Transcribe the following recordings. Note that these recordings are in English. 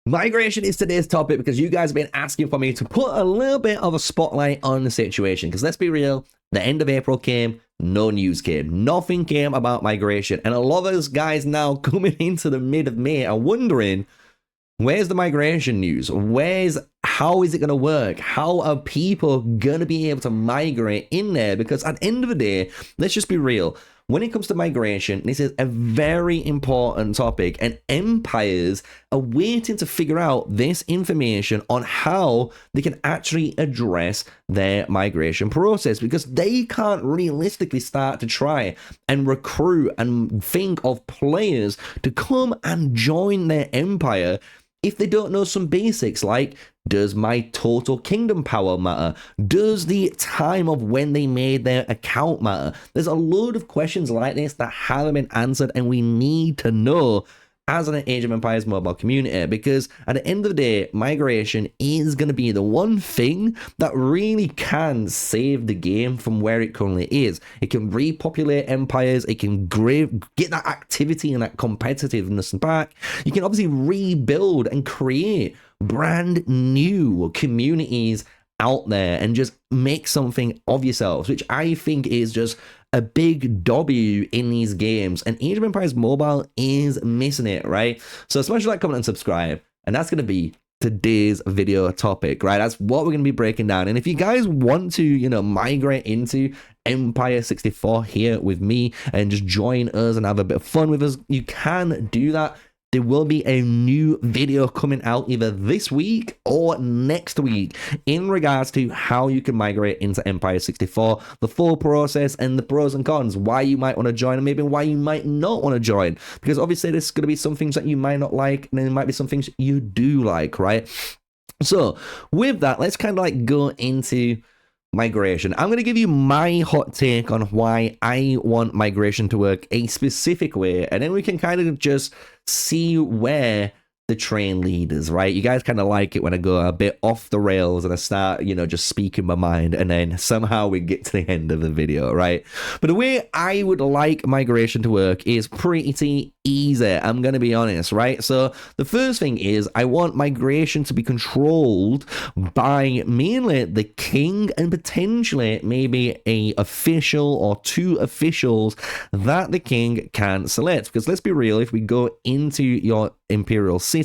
Migration is today's topic because you guys have been asking for me to put a little bit of a spotlight on the situation. Because let's be real, the end of April came, no news came. Nothing came about migration. And a lot of us guys now coming into the mid of May are wondering, where's the migration news? How is it going to work? How are people going to be able to migrate in there? Because at the end of the day, let's just be real. When it comes to migration, this is a very important topic, and empires are waiting to figure out this information on how they can actually address their migration process, because they can't realistically start to try and recruit and think of players to come and join their empire if they don't know some basics like, does my total kingdom power matter? Does the time of when they made their account matter? There's a load of questions like this that haven't been answered, and we need to know as an Age of Empires mobile community, because at the end of the day, migration is going to be the one thing that really can save the game from where it currently is. It can repopulate empires, it can get that activity and that competitiveness back. You can obviously rebuild and create brand new communities out there and just make something of yourselves, which I think is just a big W in these games, and Age of Empires Mobile is missing it, right? So smash that comment and subscribe, and that's going to be today's video topic, right? That's what we're going to be breaking down. And if you guys want to, migrate into Empire 64 here with me and just join us and have a bit of fun with us, you can do that. There will be a new video coming out either this week or next week in regards to how you can migrate into Empire 64, the full process and the pros and cons, why you might want to join and maybe why you might not want to join. Because obviously there's going to be some things that you might not like, and there might be some things you do like, right? So with that, let's kind of like go into migration. I'm going to give you my hot take on why I want migration to work a specific way, and then we can kind of just see where the train leaders, right? You guys kind of like it when I go a bit off the rails and I start, just speaking my mind, and then somehow we get to the end of the video, right? But the way I would like migration to work is pretty easy, I'm going to be honest, right? So the first thing is I want migration to be controlled by mainly the king and potentially maybe a official or two officials that the king can select. Because let's be real, if we go into your imperial city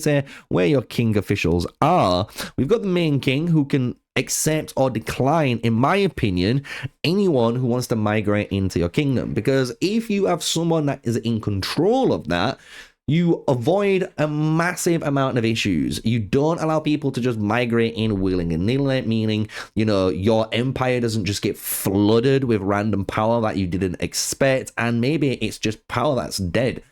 where your king officials are, we've got the main king who can accept or decline, in my opinion, anyone who wants to migrate into your kingdom. Because if you have someone that is in control of that, you avoid a massive amount of issues. You don't allow people to just migrate in willing and nilly, meaning, your empire doesn't just get flooded with random power that you didn't expect, and maybe it's just power that's dead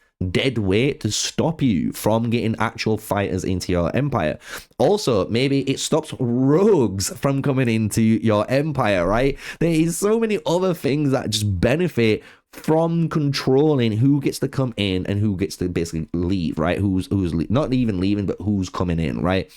weight to stop you from getting actual fighters into your empire. Also, maybe it stops rogues from coming into your empire, right? There is so many other things that just benefit from controlling who gets to come in and who gets to basically leave, right? Who's not even leaving, but who's coming in, right?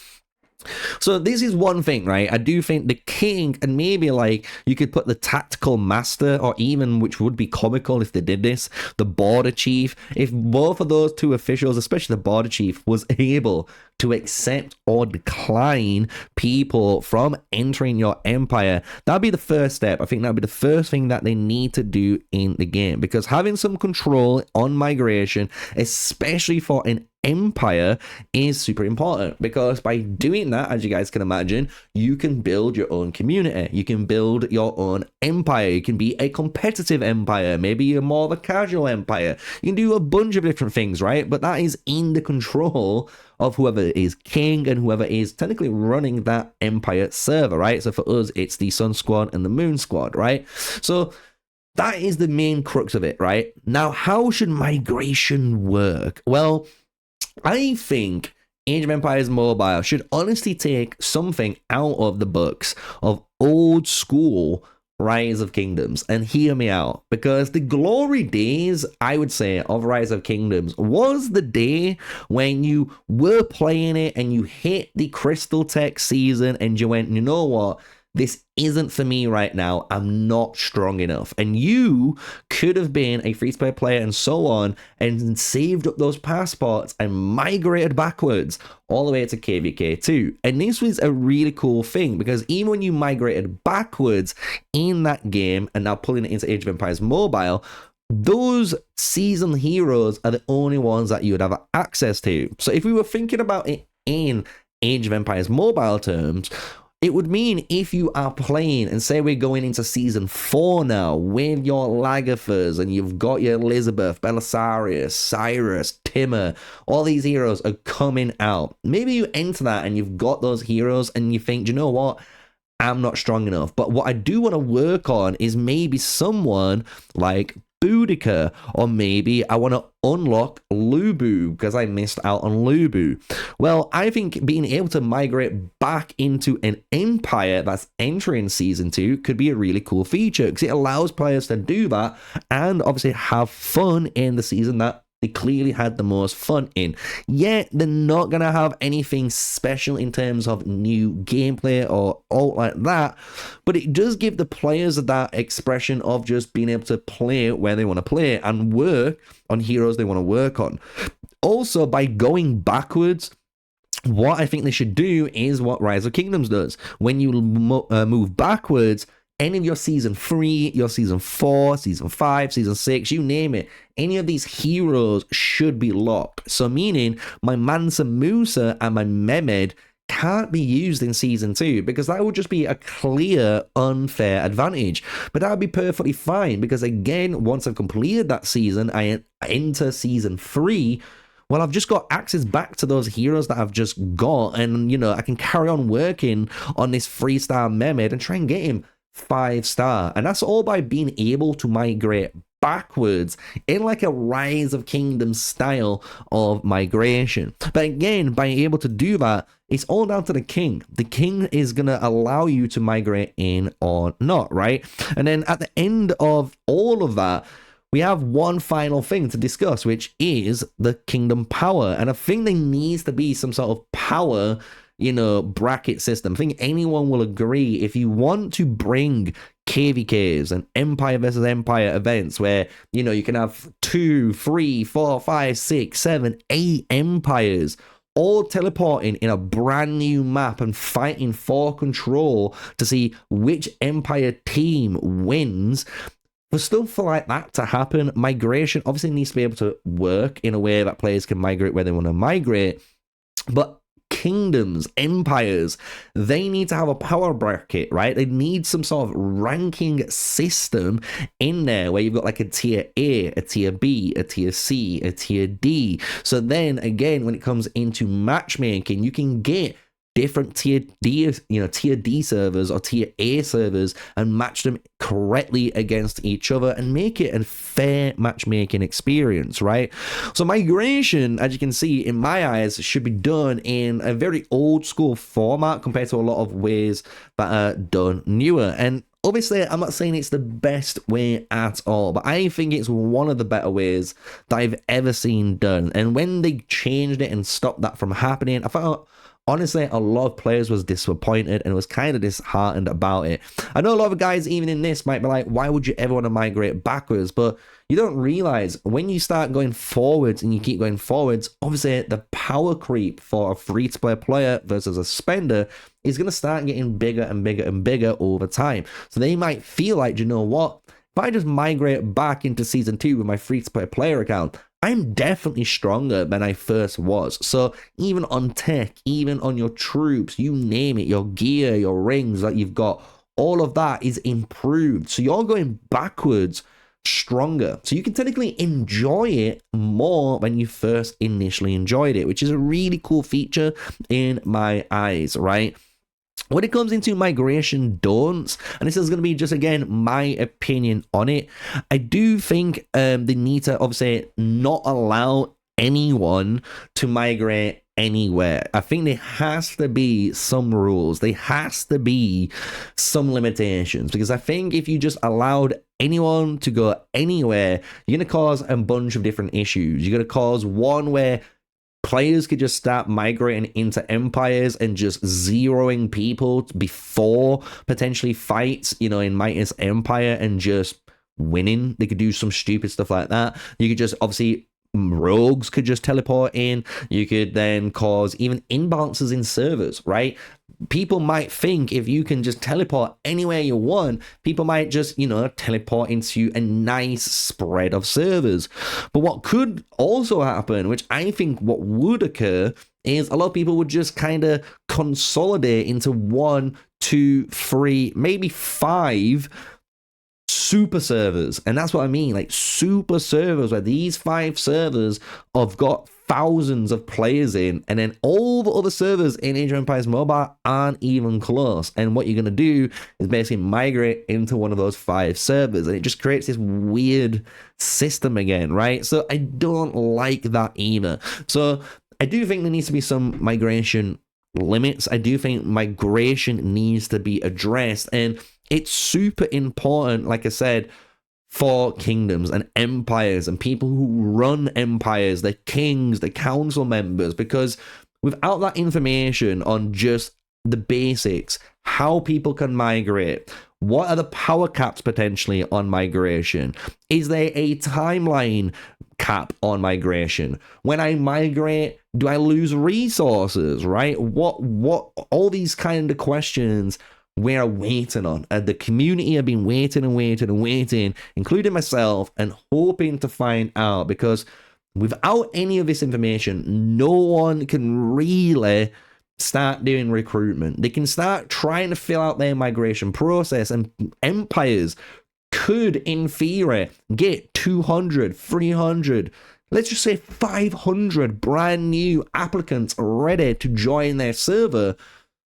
So this is one thing, right? I do think the king, and maybe like you could put the tactical master, or even, which would be comical if they did this, the border chief. If both of those two officials, especially the border chief, was able to accept or decline people from entering your empire, that'd be the first step. I think that'd be the first thing that they need to do in the game, because having some control on migration, especially for an empire, is super important, because by doing that, as you guys can imagine, you can build your own community, you can build your own empire, you can be a competitive empire, maybe you're more of a casual empire, you can do a bunch of different things, right? But that is in the control of whoever is king and whoever is technically running that empire server, right? So for us, it's the Sun Squad and the Moon Squad, right? So that is the main crux of it, right? Now, how should migration work? Well, I think Age of Empires Mobile should honestly take something out of the books of old school Rise of Kingdoms, and hear me out, because the glory days, I would say, of Rise of Kingdoms was the day when you were playing it and you hit the Crystal Tech season and you went, you know what, this isn't for me right now. I'm not strong enough. And you could have been a free-to-play player and so on and saved up those passports and migrated backwards all the way to KVK 2. And this was a really cool thing because even when you migrated backwards in that game and now pulling it into Age of Empires Mobile, those seasoned heroes are the only ones that you would have access to. So if we were thinking about it in Age of Empires Mobile terms, it would mean if you are playing, and say we're going into Season 4 now, with your Lagerthers, and you've got your Elizabeth, Belisarius, Cyrus, Timur, all these heroes are coming out. Maybe you enter that and you've got those heroes and you think, do you know what? I'm not strong enough. But what I do want to work on is maybe someone like Boudica, or maybe I want to unlock Lubu because I missed out on Lubu. Well, I think being able to migrate back into an empire that's entering Season 2 could be a really cool feature because it allows players to do that and obviously have fun in the season that they clearly had the most fun in. Yet they're not going to have anything special in terms of new gameplay or all like that, but it does give the players that expression of just being able to play where they want to play and work on heroes they want to work on. Also, by going backwards, what I think they should do is what Rise of Kingdoms does. When you move backwards, any of your Season 3, your Season 4, Season 5, Season 6, you name it, any of these heroes should be locked. So meaning my Mansa Musa and my Mehmed can't be used in Season 2 because that would just be a clear unfair advantage. But that would be perfectly fine because again, once I've completed that season, I enter Season 3. Well, I've just got access back to those heroes that I've just got, and you know, I can carry on working on this 3-star Mehmed and try and get him 5-star, and that's all by being able to migrate backwards in like a Rise of Kingdoms style of migration. But again, by able to do that, it's all down to the king. The king is going to allow you to migrate in or not, right? And then at the end of all of that, we have one final thing to discuss, which is the kingdom power. And I think there needs to be some sort of power, you know, bracket system. I think anyone will agree if you want to bring KVKs and Empire versus Empire events where, you know, you can have 2, 3, 4, 5, 6, 7, 8 empires all teleporting in a brand new map and fighting for control to see which empire team wins. For stuff like that to happen, migration obviously needs to be able to work in a way that players can migrate where they want to migrate. But kingdoms, empires, they need to have a power bracket, right? They need some sort of ranking system in there where you've got like a tier A, a tier B, a tier C, a tier D. So then again, when it comes into matchmaking, you can get different tier D, tier D servers or tier A servers and match them correctly against each other and make it a fair matchmaking experience, right? So migration, as you can see, in my eyes, should be done in a very old school format compared to a lot of ways that are done newer. And obviously, I'm not saying it's the best way at all, but I think it's one of the better ways that I've ever seen done. And when they changed it and stopped that from happening, I thought, honestly, a lot of players was disappointed and was kind of disheartened about it. I know a lot of guys, even in this, might be like, why would you ever want to migrate backwards? But you don't realize when you start going forwards and you keep going forwards, obviously the power creep for a free-to-play player versus a spender is going to start getting bigger and bigger and bigger over time. So they might feel like, you know what? If I just migrate back into Season 2 with my free-to-play player account, I'm definitely stronger than I first was. So even on tech, even on your troops, you name it, your gear, your rings that you've got, all of that is improved. So you're going backwards stronger. So you can technically enjoy it more than you first initially enjoyed it, which is a really cool feature in my eyes, right? When it comes into migration don'ts, and this is going to be just, again, my opinion on it, I do think they need to obviously not allow anyone to migrate anywhere. I think there has to be some rules. There has to be some limitations, because I think if you just allowed anyone to go anywhere, you're going to cause a bunch of different issues. You're going to cause one where players could just start migrating into empires and just zeroing people before potentially fights, you know, in Mightiest Empire and just winning. They could do some stupid stuff like that. You could just, obviously, rogues could just teleport in. You could then cause even imbalances in servers, right? People might think if you can just teleport anywhere you want, people might just, you know, teleport into a nice spread of servers. But what could also happen, which I think what would occur, is a lot of people would just kind of consolidate into 1, 2, 3, maybe 5 super servers. And that's what I mean, like super servers, where these 5 servers have got thousands of players in, and then all the other servers in Age of Empires Mobile aren't even close. And what you're going to do is basically migrate into one of those 5 servers, and it just creates this weird system again, right? So I don't like that either. So I do think there needs to be some migration limits. I do think migration needs to be addressed, and it's super important, like I said, for kingdoms and empires and people who run empires, the kings, the council members, because without that information on just the basics, how people can migrate, what are the power caps potentially on migration? Is there a timeline cap on migration? When I migrate, do I lose resources, right? What all these kind of questions we're waiting on. The community have been waiting and waiting and waiting, including myself, and hoping to find out, because without any of this information, no one can really start doing recruitment. They can start trying to fill out their migration process, and empires could, in theory, get 200, 300, let's just say 500 brand new applicants ready to join their server.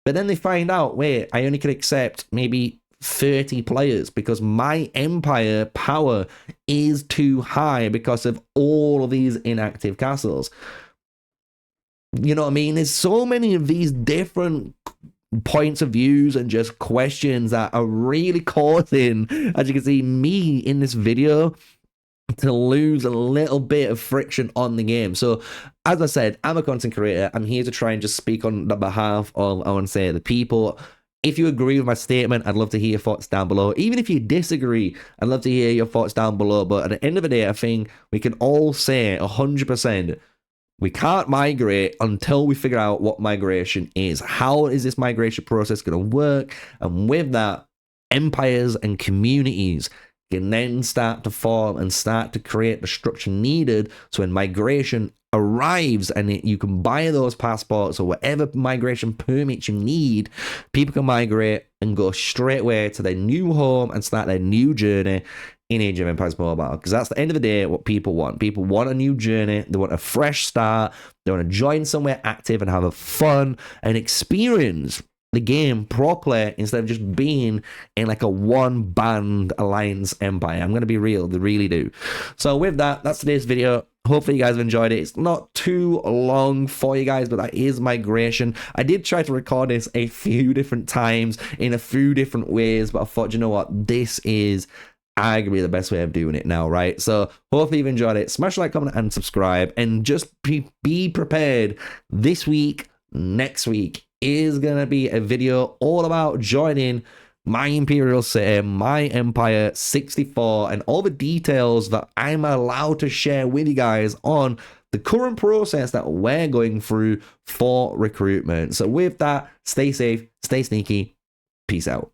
But then they find out, wait, I only can accept maybe 30 players because my empire power is too high because of all of these inactive castles. You know what I mean? There's so many of these different points of views and just questions that are really causing, as you can see, me in this video to lose a little bit of friction on the game. So as I said, I'm a content creator. I'm here to try and just speak on the behalf of, I want to say, the people. If you agree with my statement, I'd love to hear your thoughts down below. Even if you disagree, I'd love to hear your thoughts down below. But at the end of the day, I think we can all say 100% we can't migrate until we figure out what migration is. How is this migration process going to work? And with that, empires and communities can then start to form and start to create the structure needed, so when migration arrives and you can buy those passports or whatever migration permits you need, people can migrate and go straight away to their new home and start their new journey in Age of Empires Mobile. Because that's the end of the day what people want. People want a new journey. They want a fresh start. They want to join somewhere active and have a fun and experience the game properly instead of just being in like a one-band alliance empire. I'm going to be real, they really do. So with that, that's today's video. Hopefully you guys have enjoyed it. It's not too long for you guys, but that is migration. I did try to record this a few different times in a few different ways, but I thought, you know what, this is arguably the best way of doing it now, right? So hopefully you've enjoyed it. Smash like, comment, and subscribe, and just be prepared. This week, next week, is going to be a video all about joining my Imperial City, my Empire 64, and all the details that I'm allowed to share with you guys on the current process that we're going through for recruitment. So with that, stay safe, stay sneaky, peace out.